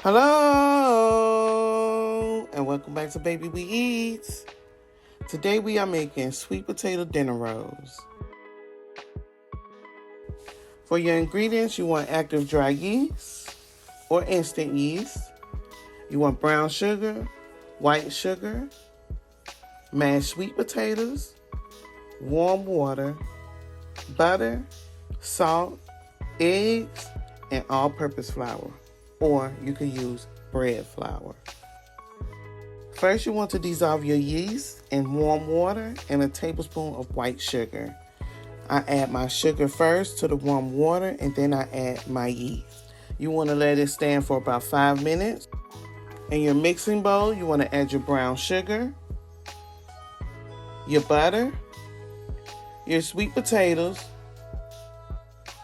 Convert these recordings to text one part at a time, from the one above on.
Hello, and welcome back to Baby We Eat. Today we are making sweet potato dinner rolls. For your ingredients, you want active dry yeast or instant yeast. You want brown sugar, white sugar, mashed sweet potatoes, warm water, butter, salt, eggs, and all-purpose flour. Or you could use bread flour. First, you want to dissolve your yeast in warm water and a tablespoon of white sugar. I add my sugar first to the warm water and then I add my yeast. You want to let it stand for about 5 minutes. In your mixing bowl, you want to add your brown sugar, your butter, your sweet potatoes,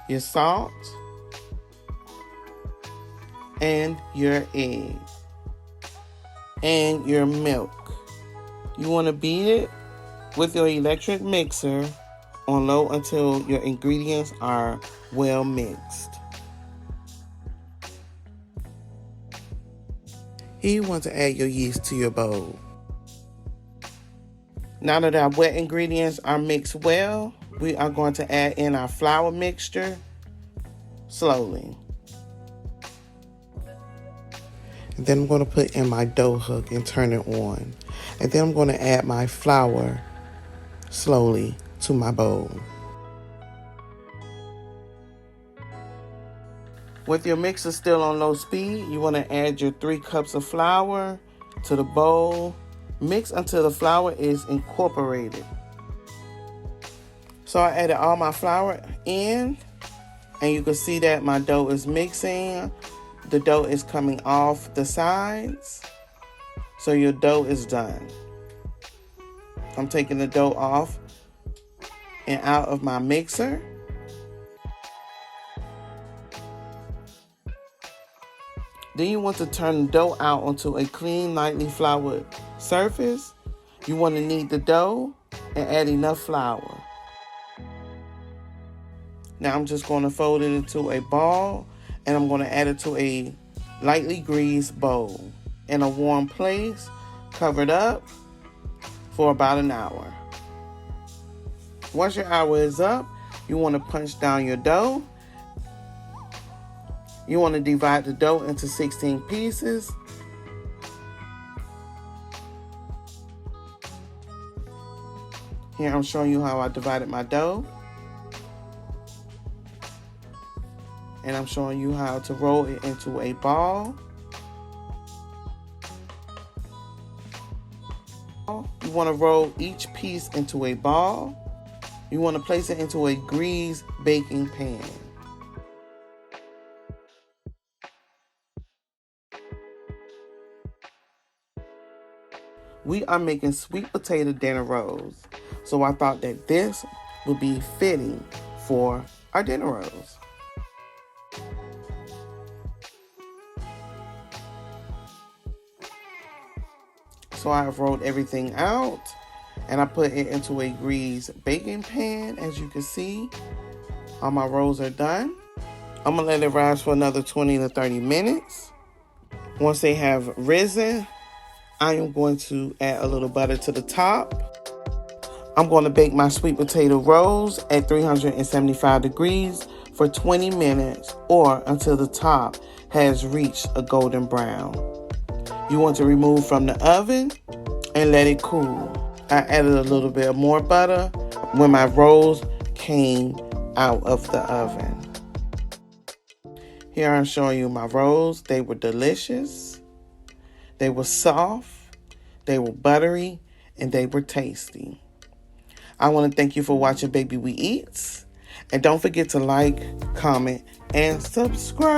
your salt, and your eggs, and your milk. You want to beat it with your electric mixer on low until your ingredients are well mixed. Here you want to add your yeast to your bowl. Now that our wet ingredients are mixed well, we are going to add in our flour mixture slowly. And then I'm going to put in my dough hook and turn it on. And then I'm going to add my flour slowly to my bowl. With your mixer still on low speed, you want to add your 3 cups of flour to the bowl. Mix until the flour is incorporated. So I added all my flour in, and you can see that my dough is mixing. The dough is coming off the sides, so your dough is done. I'm taking the dough off and out of my mixer. Then you want to turn the dough out onto a clean, lightly floured surface. You want to knead the dough and add enough flour. Now I'm just going to fold it into a ball, and I'm going to add it to a lightly greased bowl in a warm place, covered up for about an hour. Once your hour is up, you want to punch down your dough. You want to divide the dough into 16 pieces. Here I'm showing you how I divided my dough. And I'm showing you how to roll it into a ball. You want to roll each piece into a ball. You want to place it into a greased baking pan. We are making sweet potato dinner rolls, so I thought that this would be fitting for our dinner rolls. So I have rolled everything out and I put it into a greased baking pan. As you can see, all my rolls are done. I'm gonna let it rise for another 20 to 30 minutes. Once they have risen, I am going to add a little butter to the top. I'm going to bake my sweet potato rolls at 375 degrees for 20 minutes or until the top has reached a golden brown. You want to remove from the oven and let it cool. I added a little bit more butter when my rolls came out of the oven. Here I'm showing you my rolls. They were delicious. They were soft. They were buttery. And they were tasty. I want to thank you for watching Baby We Eats. And don't forget to like, comment, and subscribe.